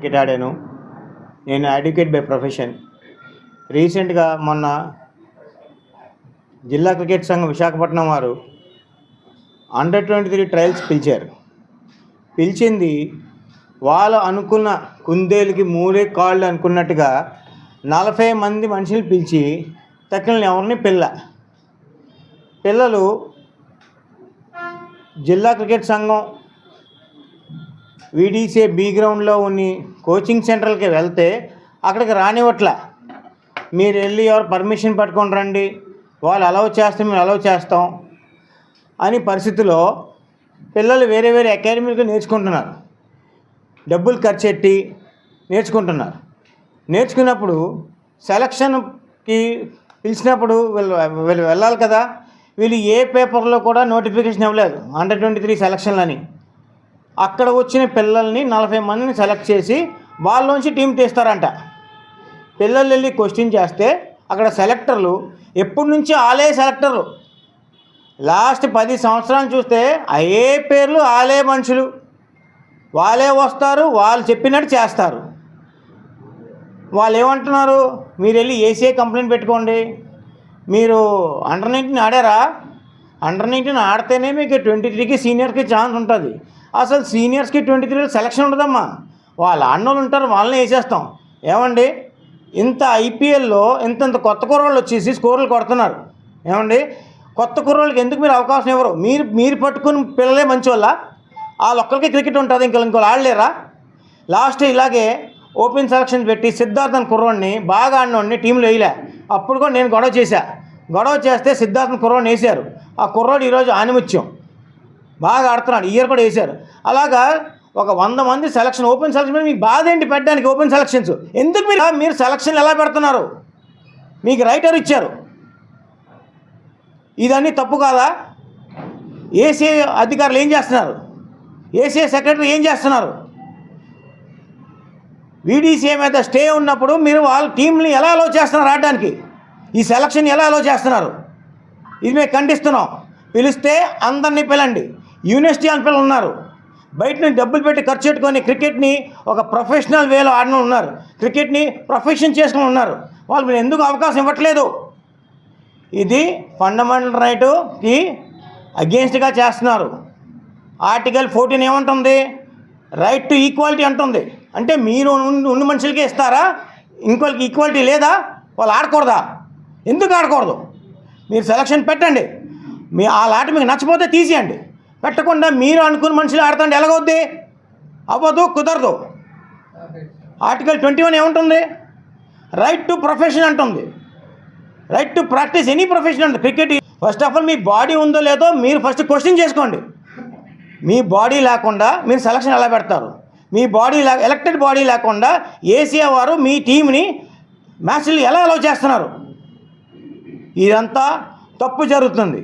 Cricket ఆడాను. నేను advocate by profession. రీసెంట్గా మొన్న జిల్లా క్రికెట్ సంఘం విశాఖపట్నం వారు అండర్-23 ట్రయల్స్ పిలిచారు. పిలిచింది వాళ్ళు అనుకున్న కుందేలుకి మూడే కాళ్ళు అనుకున్నట్టుగా 40 మంది మనుషులు పిలిచి తక్కిన ఎవరిని పిల్లలు జిల్లా క్రికెట్ సంఘం వీడీసీ బి గ్రౌండ్లో ఉన్న కోచింగ్ సెంటర్కి వెళ్తే అక్కడికి రానివ్వట్ల. మీరు వెళ్ళి ఎవరు పర్మిషన్ పట్టుకొని రండి, వాళ్ళు అలౌ చేస్తే మేము అలౌ చేస్తాం అని పరిస్థితిలో పిల్లలు వేరే వేరే అకాడమీలకు నేర్చుకుంటున్నారు. డబ్బులు ఖర్చు పెట్టి నేర్చుకుంటున్నారు. నేర్చుకున్నప్పుడు సెలక్షన్కి పిలిచినప్పుడు వీళ్ళు వెళ్ళాలి కదా. వీళ్ళు ఏ పేపర్లో కూడా నోటిఫికేషన్ ఇవ్వలేదు అండర్-23 సెలక్షన్లని. అక్కడ వచ్చిన పిల్లల్ని 40 మందిని సెలెక్ట్ చేసి వాళ్ళలోంచి టీం తీస్తారంట. పిల్లలు వెళ్ళి క్వశ్చన్ చేస్తే అక్కడ సెలెక్టర్లు ఎప్పటి నుంచి ఆలే సెలెక్టర్లు. లాస్ట్ 10 సంవత్సరాలు చూస్తే అయ్యే పేర్లు ఆలే మనుషులు. వాళ్ళే వస్తారు, వాళ్ళు చెప్పినట్టు చేస్తారు. వాళ్ళు ఏమంటున్నారు, మీరు వెళ్ళి ఏసీఐ కంప్లైంట్ పెట్టుకోండి. మీరు అండర్-19 ఆడారా? అండర్-19 ఆడితేనే మీకు 23కి సీనియర్కి ఛాన్స్ ఉంటుంది. అసలు సీనియర్స్కి 23లో సెలక్షన్ ఉండదమ్మా. వాళ్ళు ఆడినోళ్ళు ఉంటారు, వాళ్ళని వేసేస్తాం. ఏమండి, ఇంత ఐపీఎల్లో ఇంత కొత్త కుర్రోళ్ళు వచ్చేసి స్కోర్లు కొడుతున్నారు. ఏమండి, కొత్త కుర్రోళ్ళకి ఎందుకు మీరు అవకాశం ఇవ్వరు? మీరు పట్టుకుని పిల్లలే మంచి వాళ్ళ? వాళ్ళొక్కరికి క్రికెట్ ఉంటుంది, ఇంకోళ్ళు ఆడలేరా? లాస్ట్ ఇలాగే ఓపెన్ సెలక్షన్ పెట్టి సిద్ధార్థన్ కుర్రోడిని బాగా ఆడినోడిని టీంలో వేయలే. అప్పుడు కూడా నేను గొడవ చేస్తే సిద్ధార్థన్ కుర్రోడిని వేశారు. ఆ కుర్రోడు ఈరోజు ఆనిముత్యం బాగా ఆడుతున్నాడు. ఇయర్ కూడా వేశారు. అలాగా ఒక 100 మంది సెలక్షన్, ఓపెన్ సెలక్షన్ మీకు బాధ ఏంటి పెట్టడానికి? ఓపెన్ సెలక్షన్స్ ఎందుకు? మీరు సెలక్షన్ ఎలా పెడుతున్నారు? మీకు రైటర్ ఇచ్చారు, ఇదన్నీ తప్పు కాదా? ఏసీఐ అధికారులు ఏం చేస్తున్నారు? ఏసీఐ సెక్రటరీ ఏం చేస్తున్నారు? వీడీసీఐ మీద స్టే ఉన్నప్పుడు మీరు వాళ్ళ టీంని ఎలా అలో చేస్తున్నారు ఆడడానికి? ఈ సెలక్షన్ ఎలా అలో చేస్తున్నారు? ఇది మేము ఖండిస్తున్నాం. పిలిస్తే అందరినీ పిలండి. యూనివర్సిటీ అని పిల్లలు ఉన్నారు, బయట నుంచి డబ్బులు పెట్టి ఖర్చు పెట్టుకొని క్రికెట్ని ఒక ప్రొఫెషనల్ వేలో ఆడిన ఉన్నారు, క్రికెట్ని ప్రొఫెషన్ చేసుకుని ఉన్నారు. వాళ్ళు మీరు ఎందుకు అవకాశం ఇవ్వట్లేదు? ఇది ఫండమెంటల్ రైటుకి అగెయిన్స్ట్గా చేస్తున్నారు. ఆర్టికల్ 14 ఏమంటుంది? రైట్ టు ఈక్వాలిటీ అంటుంది. అంటే మీరు ఉన్న మనుషులకే ఇస్తారా? ఇంకోళ్ళకి ఈక్వాలిటీ లేదా? వాళ్ళు ఆడకూడదా? ఎందుకు ఆడకూడదు? మీరు సెలక్షన్ పెట్టండి. ఆ ఆట మీకు నచ్చపోతే తీసేయండి. పెట్టకుండా మీరు అనుకున్న మనుషులు ఆడుతుంటే ఎలాగవుద్ది? అవ్వదు, కుదరదు. ఆర్టికల్ 21 ఏముంటుంది? రైట్ టు ప్రొఫెషన్ అంటుంది. Right to practice any profession అంటుంది. క్రికెట్ ఫస్ట్ ఆఫ్ ఆల్ మీ బాడీ ఉందో లేదో మీరు ఫస్ట్ క్వశ్చన్ చేసుకోండి. మీ బాడీ లేకుండా మీరు సెలక్షన్ ఎలా పెడతారు? మీ బాడీ ఎలక్టెడ్ బాడీ లేకుండా ఏసీఐ వారు మీ టీంని మ్యాచ్లు ఎలా అలౌ చేస్తున్నారు? ఇదంతా తప్పు జరుగుతుంది.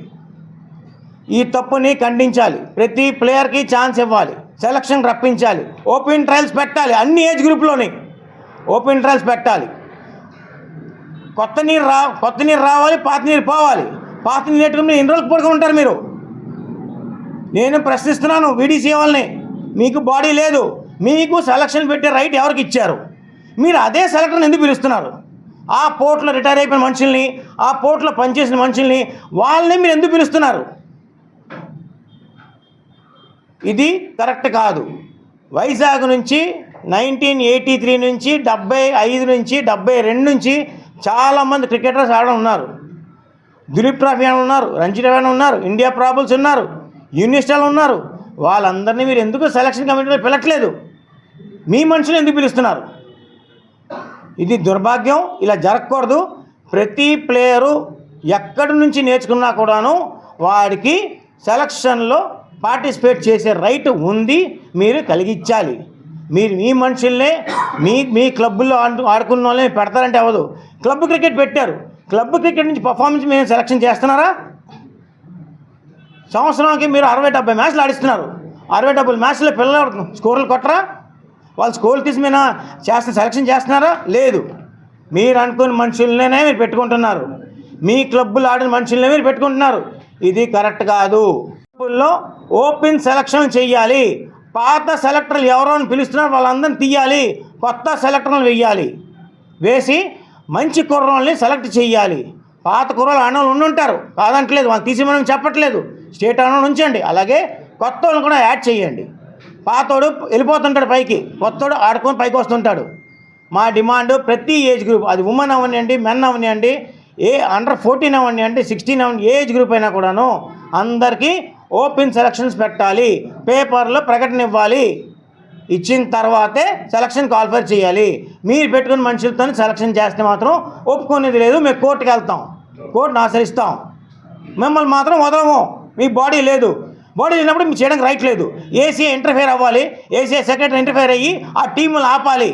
ఈ తప్పుని ఖండించాలి. ప్రతి ప్లేయర్కి ఛాన్స్ ఇవ్వాలి, సెలక్షన్ రప్పించాలి, ఓపెన్ ట్రయల్స్ పెట్టాలి. అన్ని ఏజ్ గ్రూప్లోని ఓపెన్ ట్రయల్స్ పెట్టాలి. కొత్త నీరు రావాలి, పాత నీరు పోవాలి. పాత నీరు నెట్టుకుని ఎన్ని రోజులు పడుకుని ఉంటారు మీరు? నేను ప్రశ్నిస్తున్నాను వీడీసీ వాళ్ళని, మీకు బాడీ లేదు, మీకు సెలక్షన్ పెట్టే రైట్ ఎవరికి ఇచ్చారు? మీరు అదే సెలక్టర్ని ఎందుకు పిలుస్తున్నారు? ఆ పోర్ట్లో రిటైర్ అయిపోయిన మనుషుల్ని, ఆ పోర్ట్లో పనిచేసిన మనుషుల్ని, వాళ్ళని మీరు ఎందుకు పిలుస్తున్నారు? ఇది కరెక్ట్ కాదు. వైజాగ్ నుంచి 1983 నుంచి 75 నుంచి 72 నుంచి చాలామంది క్రికెటర్స్ ఆడడం ఉన్నారు. దిలీప్ ట్రోఫీ అని ఉన్నారు, రంజీ ట్రోఫీ అని ఉన్నారు, ఇండియా ప్రాబుల్స్ ఉన్నారు, యూనివర్సిటీలు ఉన్నారు. వాళ్ళందరినీ మీరు ఎందుకు సెలక్షన్ కమిటీలో పిలట్లేదు? మీ మనుషులు ఎందుకు పిలుస్తున్నారు? ఇది దుర్భాగ్యం. ఇలా జరగకూడదు. ప్రతి ప్లేయరు ఎక్కడి నుంచి నేర్చుకున్నా కూడాను వాడికి సెలక్షన్లో పార్టిసిపేట్ చేసే రైట్ ఉంది, మీరు కలిగించాలి. మీరు మీ మనుషుల్నే మీ క్లబ్బుల్లో ఆడుకున్న వాళ్ళని పెడతారంటే అవ్వదు. క్లబ్ క్రికెట్ పెట్టారు, క్లబ్ క్రికెట్ నుంచి పర్ఫార్మెన్స్ మీరు సెలక్షన్ చేస్తున్నారా? సంవత్సరానికి మీరు 60-70 మ్యాచ్లు ఆడిస్తున్నారు. 60-70 మ్యాచ్లో పిల్లలు స్కోర్లు కొట్టరా? వాళ్ళు స్కోర్ తీసి మీద సెలక్షన్ చేస్తున్నారా? లేదు. మీరు అనుకున్న మనుషులనే మీరు పెట్టుకుంటున్నారు, మీ క్లబ్బులు ఆడిన మనుషులనే మీరు పెట్టుకుంటున్నారు. ఇది కరెక్ట్ కాదు. క్లబ్బుల్లో ఓపెన్ సెలక్షన్ చెయ్యాలి. పాత సెలెక్టర్లు ఎవరో అని పిలుస్తున్నారు వాళ్ళందరిని తీయాలి, కొత్త సెలెక్టర్లు వెయ్యాలి, వేసి మంచి కుర్రోళ్ళని సెలెక్ట్ చేయాలి. పాత కుర్రోళ్ళు ఆడవాళ్ళు ఉండుంటారు, కాదంటలేదు, వాళ్ళు తీసి మనం చెప్పట్లేదు, స్టేట్ ఆడవాళ్ళు ఉంచండి. అలాగే కొత్త వాళ్ళని కూడా యాడ్ చేయండి. పాతోడు వెళ్ళిపోతుంటాడు పైకి, కొత్తోడు ఆడుకొని పైకి వస్తుంటాడు. మా డిమాండ్ ప్రతి ఏజ్ గ్రూప్, అది ఉమెన్ అవనివ్వండి, మెన్ అవనివ్వండి, అండర్ 14 అవనివ్వండి, 16 అవని, ఏ ఏజ్ గ్రూప్ అయినా కూడాను అందరికీ ఓపెన్ సెలక్షన్స్ పెట్టాలి, పేపర్లో ప్రకటన ఇవ్వాలి. ఇచ్చిన తర్వాతే సెలక్షన్ క్వాలిఫై చేయాలి. మీరు పెట్టుకున్న మనుషులతో సెలక్షన్ చేస్తే మాత్రం ఒప్పుకునేది లేదు. మేము కోర్టుకు వెళ్తాం, కోర్టును ఆశ్రయిస్తాం. మిమ్మల్ని మాత్రం వదలము. మీ బాడీ లేదు, బాడీ లేనప్పుడు మీకు చేయడానికి రైట్ లేదు. ఏసీ ఇంటర్ఫేర్ అవ్వాలి, ఏసీ సెక్రటరీ ఇంటర్ఫేర్ అయ్యి ఆ టీములు ఆపాలి.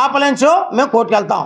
ఆపలేంచో మేము కోర్టుకు వెళ్తాం.